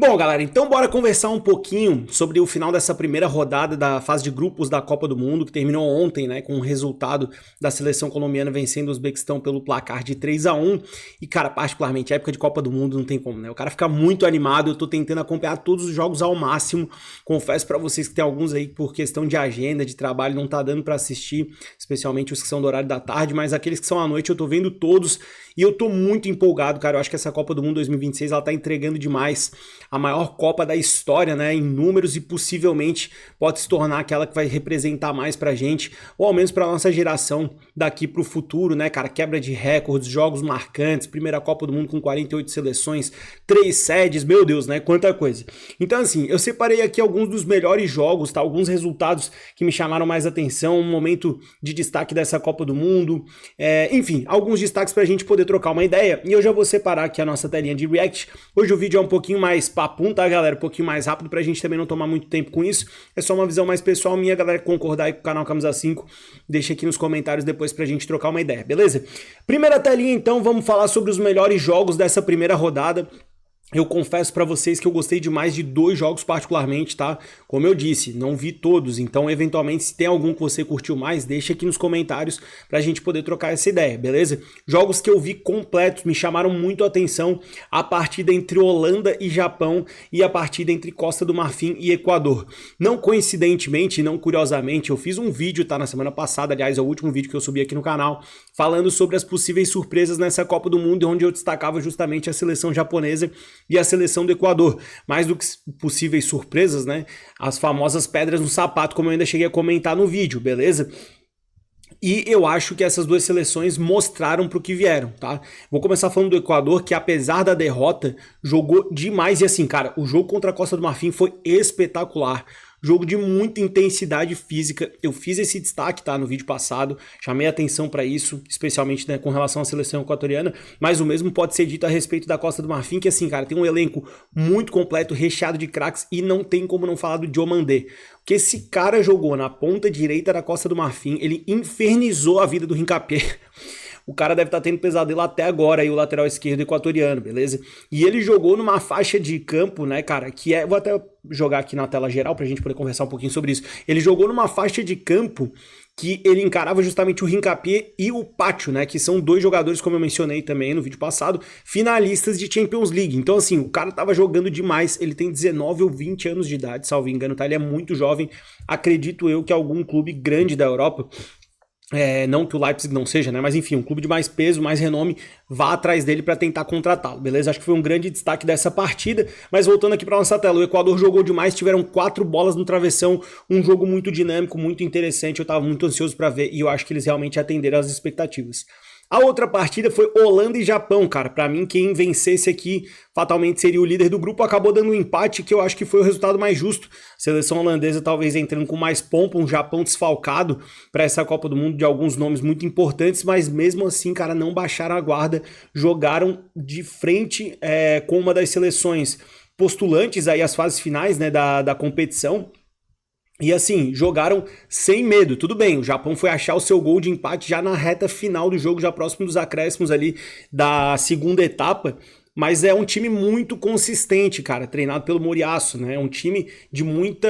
Bom, galera, então bora conversar um pouquinho sobre o final dessa primeira rodada da fase de grupos da Copa do Mundo, que terminou ontem, né, com o resultado da seleção colombiana vencendo o Uzbequistão pelo placar de 3-1. E, cara, particularmente, a época de Copa do Mundo não tem como, né? O cara fica muito animado, eu tô tentando acompanhar todos os jogos ao máximo. Confesso pra vocês que tem alguns aí por questão de agenda, de trabalho, não tá dando pra assistir, especialmente os que são do horário da tarde, mas aqueles que são à noite eu tô vendo todos e eu tô muito empolgado, cara. Eu acho que essa Copa do Mundo 2026, ela tá entregando demais. A maior Copa da história, né, em números, e possivelmente pode se tornar aquela que vai representar mais pra gente, ou ao menos pra nossa geração daqui pro futuro, né, cara, quebra de recordes, jogos marcantes, primeira Copa do Mundo com 48 seleções, 3 sedes, meu Deus, né, quanta coisa. Então, assim, eu separei aqui alguns dos melhores jogos, tá, alguns resultados que me chamaram mais atenção, um momento de destaque dessa Copa do Mundo, enfim, alguns destaques pra gente poder trocar uma ideia, e eu já vou separar aqui a nossa telinha de react. Hoje o vídeo é um pouquinho mais papum, tá, galera? Um pouquinho mais rápido pra gente também não tomar muito tempo com isso. É só uma visão mais pessoal minha, galera, que concordar aí com o canal Camisa 5, deixa aqui nos comentários depois pra gente trocar uma ideia, beleza? Primeira telinha, então, vamos falar sobre os melhores jogos dessa primeira rodada. Eu confesso pra vocês que eu gostei demais de 2 jogos particularmente, tá? Como eu disse, não vi todos, então eventualmente se tem algum que você curtiu mais, deixa aqui nos comentários pra gente poder trocar essa ideia, beleza? Jogos que eu vi completos, me chamaram muito a atenção, a partida entre Holanda e Japão e a partida entre Costa do Marfim e Equador. Não coincidentemente, não curiosamente, eu fiz um vídeo, tá? Na semana passada, aliás, é o último vídeo que eu subi aqui no canal, falando sobre as possíveis surpresas nessa Copa do Mundo, onde eu destacava justamente a seleção japonesa e a seleção do Equador. Mais do que possíveis surpresas, né? As famosas pedras no sapato, como eu ainda cheguei a comentar no vídeo, beleza? E eu acho que essas duas seleções mostraram pro que vieram, tá? Vou começar falando do Equador, que apesar da derrota, jogou demais. E assim, cara, o jogo contra a Costa do Marfim foi espetacular. Jogo de muita intensidade física. Eu fiz esse destaque, tá, no vídeo passado, chamei atenção para isso, especialmente, né, com relação à seleção equatoriana, mas o mesmo pode ser dito a respeito da Costa do Marfim, que assim, cara, tem um elenco muito completo, recheado de craques, e não tem como não falar do Diomandé. O que esse cara jogou na ponta direita da Costa do Marfim, ele infernizou a vida do Hincapié. O cara deve estar tendo pesadelo até agora aí, o lateral esquerdo equatoriano, beleza? E ele jogou numa faixa de campo, né, cara, que é... Vou até jogar aqui na tela geral pra gente poder conversar um pouquinho sobre isso. Ele jogou numa faixa de campo que ele encarava justamente o Hincapié e o Pacho, né, que são 2 jogadores, como eu mencionei também no vídeo passado, finalistas de Champions League. Então, assim, o cara tava jogando demais, ele tem 19 ou 20 anos de idade, salvo engano, tá? Ele é muito jovem, acredito eu que algum clube grande da Europa... não que o Leipzig não seja, né? Mas enfim, um clube de mais peso, mais renome, vá atrás dele para tentar contratá-lo, beleza? Acho que foi um grande destaque dessa partida, mas voltando aqui para nossa tela, o Equador jogou demais, tiveram 4 bolas no travessão, um jogo muito dinâmico, muito interessante, eu tava muito ansioso para ver e eu acho que eles realmente atenderam às expectativas. A outra partida foi Holanda e Japão, cara. Pra mim, quem vencesse aqui fatalmente seria o líder do grupo. Acabou dando um empate que eu acho que foi o resultado mais justo. A seleção holandesa talvez entrando com mais pompa, um Japão desfalcado para essa Copa do Mundo de alguns nomes muito importantes, mas mesmo assim, cara, não baixaram a guarda, jogaram de frente com uma das seleções postulantes aí às fases finais, né, da competição. E assim, jogaram sem medo, tudo bem, o Japão foi achar o seu gol de empate já na reta final do jogo, já próximo dos acréscimos ali da segunda etapa, mas é um time muito consistente, cara, treinado pelo Moriaço, né? É um time de muito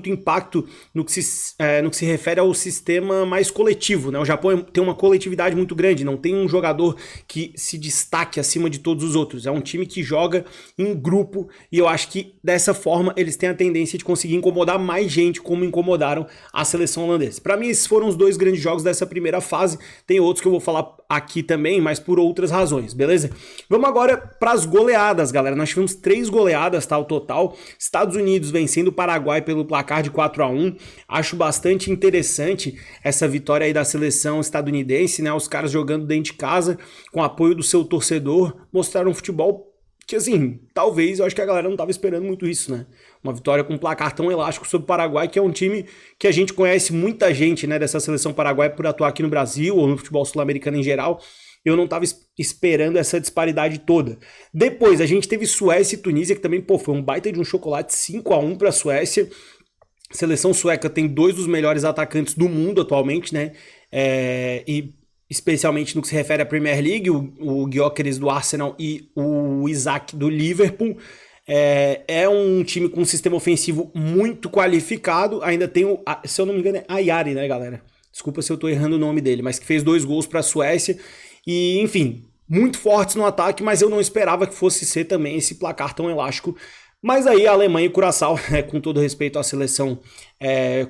impacto no que se refere ao sistema mais coletivo, né? O Japão tem uma coletividade muito grande, não tem um jogador que se destaque acima de todos os outros. É um time que joga em grupo e eu acho que dessa forma eles têm a tendência de conseguir incomodar mais gente, como incomodaram a seleção holandesa. Para mim, esses foram os 2 grandes jogos dessa primeira fase. Tem outros que eu vou falar aqui também, mas por outras razões, beleza? Vamos agora para as goleadas, galera. Nós tivemos 3 goleadas, tá, ao total. Estados Unidos vencendo o Paraguai pelo placar de 4-1. Acho bastante interessante essa vitória aí da seleção estadunidense, né? Os caras jogando dentro de casa, com apoio do seu torcedor, mostraram um futebol que, assim, talvez, eu acho que a galera não estava esperando muito isso, né? Uma vitória com um placar tão elástico sobre o Paraguai, que é um time que a gente conhece muita gente, né, dessa seleção paraguaia por atuar aqui no Brasil ou no futebol sul-americano em geral. Eu não estava esperando essa disparidade toda. Depois, a gente teve Suécia e Tunísia, que também, pô, foi um baita de um chocolate, 5-1 para a Suécia. A seleção sueca tem 2 dos melhores atacantes do mundo atualmente, né? E especialmente no que se refere à Premier League, o Gyökeres do Arsenal e o Isaac do Liverpool. É um time com um sistema ofensivo muito qualificado. Ainda tem se eu não me engano, é Ayari, né, galera? Desculpa se eu tô errando o nome dele, mas que fez 2 gols para a Suécia. E, enfim, muito fortes no ataque, mas eu não esperava que fosse ser também esse placar tão elástico. Mas aí a Alemanha e Curaçao, com todo respeito à seleção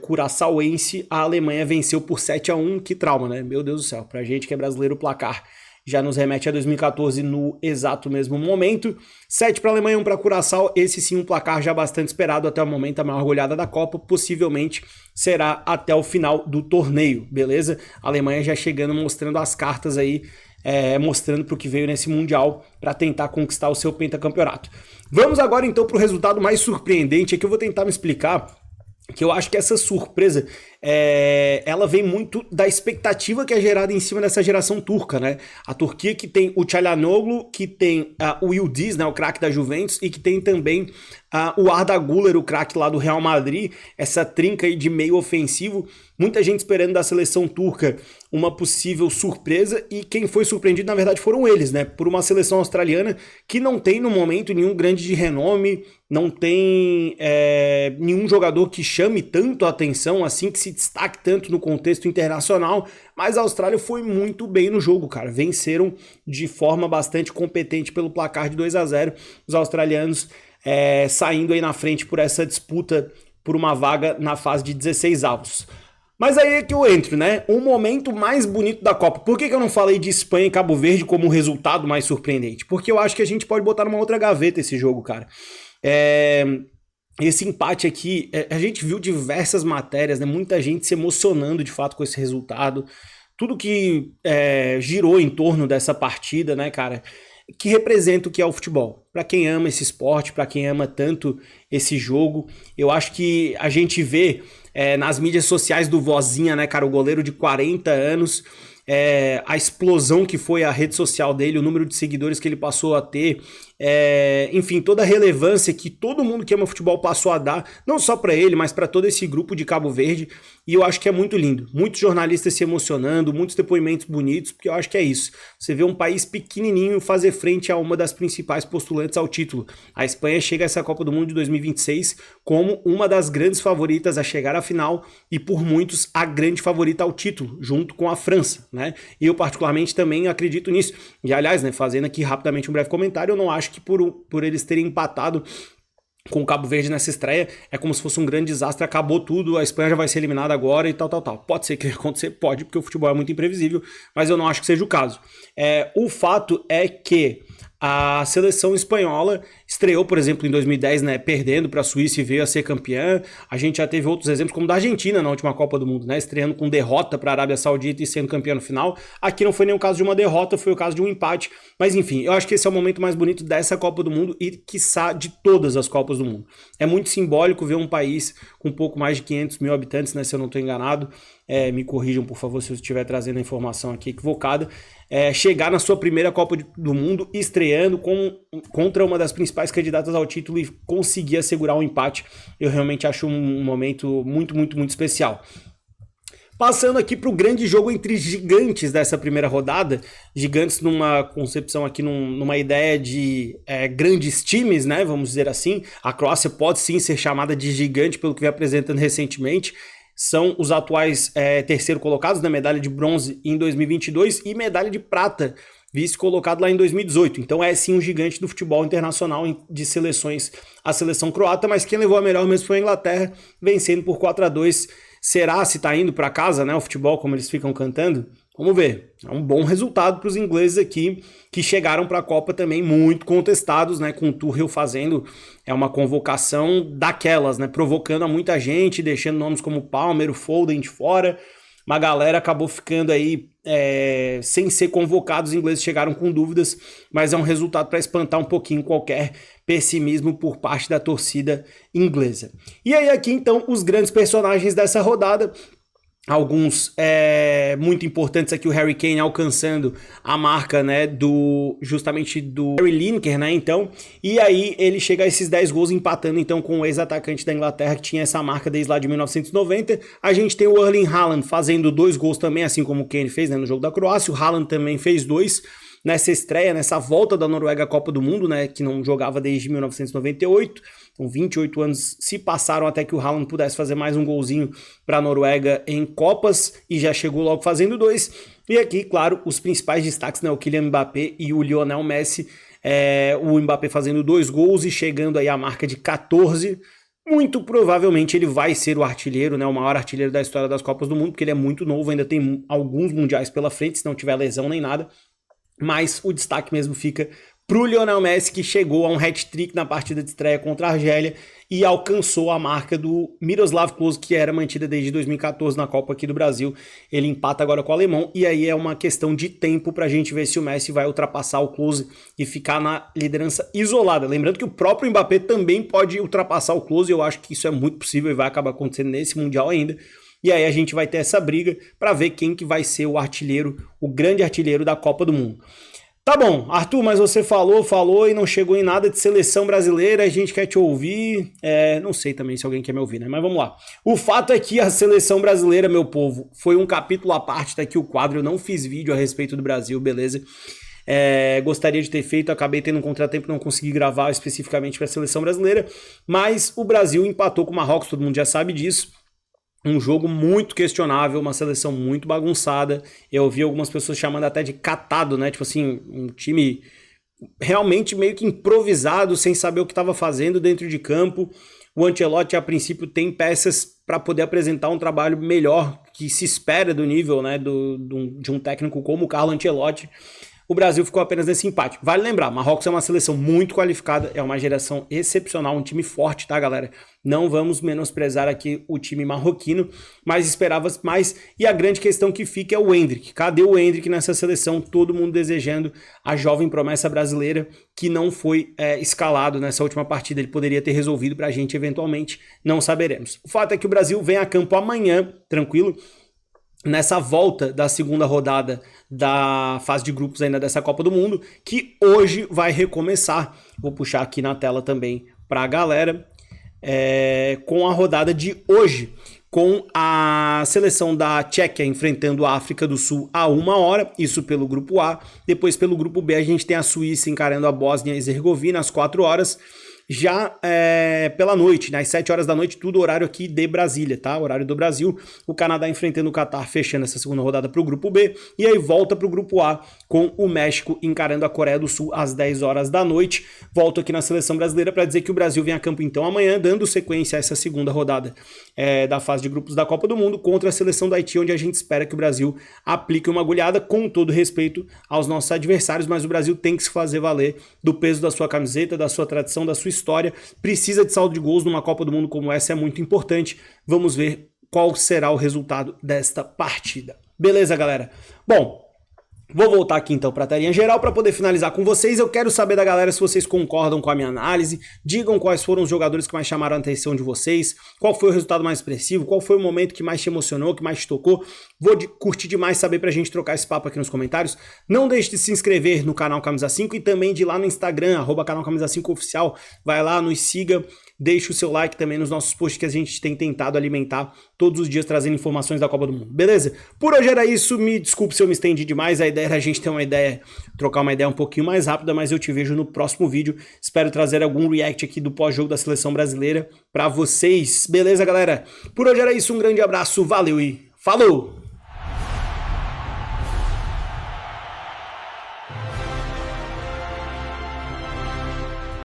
curaçauense, a Alemanha venceu por 7-1. Que trauma, né? Meu Deus do céu. Pra gente que é brasileiro, o placar já nos remete a 2014 no exato mesmo momento. 7 para a Alemanha, 1 para Curaçao. Esse sim, um placar já bastante esperado até o momento, a maior goleada da Copa. Possivelmente será até o final do torneio, beleza? A Alemanha já chegando, mostrando as cartas aí, mostrando para o que veio nesse Mundial para tentar conquistar o seu pentacampeonato. Vamos agora então para o resultado mais surpreendente. Aqui eu vou tentar me explicar, que eu acho que essa surpresa, ela vem muito da expectativa que é gerada em cima dessa geração turca, né? A Turquia que tem o Çalhanoğlu, que tem o Yıldız, né, o craque da Juventus, e que tem também o Arda Güler, o craque lá do Real Madrid, essa trinca aí de meio ofensivo. Muita gente esperando da seleção turca uma possível surpresa, e quem foi surpreendido na verdade foram eles, né? Por uma seleção australiana que não tem no momento nenhum grande de renome, não tem nenhum jogador que chame tanto a atenção, assim, que se destaque tanto no contexto internacional, mas a Austrália foi muito bem no jogo, cara. Venceram de forma bastante competente pelo placar de 2-0, os australianos saindo aí na frente por essa disputa por uma vaga na fase de 16 avos. Mas aí é que eu entro, né? O momento mais bonito da Copa. Por que eu não falei de Espanha e Cabo Verde como o resultado mais surpreendente? Porque eu acho que a gente pode botar numa outra gaveta esse jogo, cara. Esse empate aqui, a gente viu diversas matérias, né? Muita gente se emocionando de fato com esse resultado. Tudo que girou em torno dessa partida, né, cara? Que representa o que é o futebol. Para quem ama esse esporte, para quem ama tanto esse jogo, eu acho que a gente vê nas mídias sociais do Vozinha, né, cara, o goleiro de 40 anos, a explosão que foi a rede social dele, o número de seguidores que ele passou a ter, enfim, toda a relevância que todo mundo que ama futebol passou a dar, não só para ele, mas para todo esse grupo de Cabo Verde, e eu acho que é muito lindo. Muitos jornalistas se emocionando, muitos depoimentos bonitos, porque eu acho que é isso. Você vê um país pequenininho fazer frente a uma das principais postulantes ao título. A Espanha chega a essa Copa do Mundo de 2026 como uma das grandes favoritas a chegar à final e, por muitos, a grande favorita ao título, junto com a França, né? E eu, particularmente, também acredito nisso. E, aliás, né, fazendo aqui rapidamente um breve comentário, eu não acho que por eles terem empatado com o Cabo Verde nessa estreia, é como se fosse um grande desastre, acabou tudo, a Espanha já vai ser eliminada agora e tal. Pode ser que acontecer, pode, porque o futebol é muito imprevisível, mas eu não acho que seja o caso. O fato é que a seleção espanhola estreou, por exemplo, em 2010, né, perdendo para a Suíça e veio a ser campeã. A gente já teve outros exemplos, como da Argentina na última Copa do Mundo, né, estreando com derrota para a Arábia Saudita e sendo campeã no final. Aqui não foi nem o caso de uma derrota, foi o caso de um empate. Mas enfim, eu acho que esse é o momento mais bonito dessa Copa do Mundo e, quiçá, de todas as Copas do Mundo. É muito simbólico ver um país com um pouco mais de 500 mil habitantes, né, se eu não estou enganado. Me corrijam, por favor, se eu estiver trazendo a informação aqui equivocada. Chegar na sua primeira Copa do Mundo, estreando contra uma das principais candidatas ao título e conseguir assegurar um empate, eu realmente acho um momento muito, muito, muito especial. Passando aqui para o grande jogo entre gigantes dessa primeira rodada, gigantes numa concepção aqui, numa ideia de grandes times, né, vamos dizer assim. A Croácia pode sim ser chamada de gigante pelo que vem apresentando recentemente. São os atuais terceiro colocados na medalha de bronze em 2022 e medalha de prata, vice colocado lá em 2018. Então é sim um gigante do futebol internacional de seleções, a seleção croata, mas quem levou a melhor mesmo foi a Inglaterra, vencendo por 4-2. Será se tá indo para casa, né, o futebol, como eles ficam cantando? Vamos ver. É um bom resultado para os ingleses aqui, que chegaram para a Copa também muito contestados, né, com o Tuchel fazendo uma convocação daquelas, né, provocando a muita gente, deixando nomes como Palmer, o Foden de fora. Uma galera acabou ficando aí sem ser convocados, os ingleses chegaram com dúvidas, mas é um resultado para espantar um pouquinho qualquer pessimismo por parte da torcida inglesa. E aí aqui então os grandes personagens dessa rodada, alguns muito importantes aqui, o Harry Kane alcançando a marca, né, justamente do Harry Lineker, né, então, e aí ele chega a esses 10 gols empatando então com o ex-atacante da Inglaterra que tinha essa marca desde lá de 1990. A gente tem o Erling Haaland fazendo 2 gols também, assim como o Kane fez, né, no jogo da Croácia. O Haaland também fez 2. nessa estreia, nessa volta da Noruega à Copa do Mundo, né, que não jogava desde 1998. Então 28 anos se passaram até que o Haaland pudesse fazer mais um golzinho para a Noruega em Copas e já chegou logo fazendo 2. E aqui, claro, os principais destaques, né, o Kylian Mbappé e o Lionel Messi. O Mbappé fazendo 2 gols e chegando aí à marca de 14. Muito provavelmente ele vai ser o artilheiro, né, o maior artilheiro da história das Copas do Mundo, porque ele é muito novo, ainda tem alguns mundiais pela frente, se não tiver lesão nem nada. Mas o destaque mesmo fica pro Lionel Messi, que chegou a um hat-trick na partida de estreia contra a Argélia e alcançou a marca do Miroslav Klose, que era mantida desde 2014 na Copa aqui do Brasil. Ele empata agora com o alemão e aí é uma questão de tempo pra gente ver se o Messi vai ultrapassar o Klose e ficar na liderança isolada. Lembrando que o próprio Mbappé também pode ultrapassar o Klose, eu acho que isso é muito possível e vai acabar acontecendo nesse Mundial ainda. E aí a gente vai ter essa briga para ver quem que vai ser o artilheiro, o grande artilheiro da Copa do Mundo. Tá bom, Arthur, mas você falou e não chegou em nada de seleção brasileira, a gente quer te ouvir, não sei também se alguém quer me ouvir, né, mas vamos lá. O fato é que a seleção brasileira, meu povo, foi um capítulo à parte, tá aqui o quadro, eu não fiz vídeo a respeito do Brasil, beleza? Gostaria de ter feito, acabei tendo um contratempo, não consegui gravar especificamente para a seleção brasileira, mas o Brasil empatou com o Marrocos, todo mundo já sabe disso. Um jogo muito questionável, uma seleção muito bagunçada. Eu ouvi algumas pessoas chamando até de catado, né? Tipo assim, um time realmente meio que improvisado, sem saber o que estava fazendo dentro de campo. O Ancelotti, a princípio, tem peças para poder apresentar um trabalho melhor que se espera do nível, né, de um técnico como o Carlo Ancelotti. O Brasil ficou apenas nesse empate. Vale lembrar, Marrocos é uma seleção muito qualificada, é uma geração excepcional, um time forte, tá, galera? Não vamos menosprezar aqui o time marroquino, mas esperava mais. E a grande questão que fica é o Endrick. Cadê o Endrick nessa seleção? Todo mundo desejando a jovem promessa brasileira que não foi escalado nessa última partida. Ele poderia ter resolvido pra gente eventualmente, não saberemos. O fato é que o Brasil vem a campo amanhã, tranquilo? Nessa volta da segunda rodada da fase de grupos ainda dessa Copa do Mundo, que hoje vai recomeçar. Vou puxar aqui na tela também para a galera, com a rodada de hoje, com a seleção da Tchequia enfrentando a África do Sul a 1h, isso pelo grupo A. Depois pelo grupo B a gente tem a Suíça encarando a Bósnia e Herzegovina às 4h. Já pela noite, né, às 7h da noite, tudo horário aqui de Brasília, tá? Horário do Brasil. O Canadá enfrentando o Catar, fechando essa segunda rodada para o grupo B. E aí volta para o grupo A com o México encarando a Coreia do Sul às 10h da noite. Volto aqui na seleção brasileira para dizer que o Brasil vem a campo então amanhã, dando sequência a essa segunda rodada da fase de grupos da Copa do Mundo contra a seleção do Haiti, onde a gente espera que o Brasil aplique uma goleada, com todo respeito aos nossos adversários, mas o Brasil tem que se fazer valer do peso da sua camiseta, da sua tradição, da sua história, precisa de saldo de gols numa Copa do Mundo como essa, é muito importante. Vamos ver qual será o resultado desta partida. Beleza, galera? Bom, vou voltar aqui então para a telinha geral para poder finalizar com vocês. Eu quero saber da galera se vocês concordam com a minha análise. Digam quais foram os jogadores que mais chamaram a atenção de vocês, qual foi o resultado mais expressivo, qual foi o momento que mais te emocionou, que mais te tocou. Vou curtir demais saber pra gente trocar esse papo aqui nos comentários. Não deixe de se inscrever no canal Camisa 5 e também de ir lá no Instagram, @canal Camisa 5 oficial. Vai lá, nos siga. Deixe o seu like também nos nossos posts que a gente tem tentado alimentar todos os dias, trazendo informações da Copa do Mundo, beleza? Por hoje era isso, me desculpe se eu me estendi demais, a ideia era a gente ter trocar uma ideia um pouquinho mais rápida, mas eu te vejo no próximo vídeo. Espero trazer algum react aqui do pós-jogo da seleção brasileira pra vocês, beleza, galera? Por hoje era isso, um grande abraço, valeu e falou!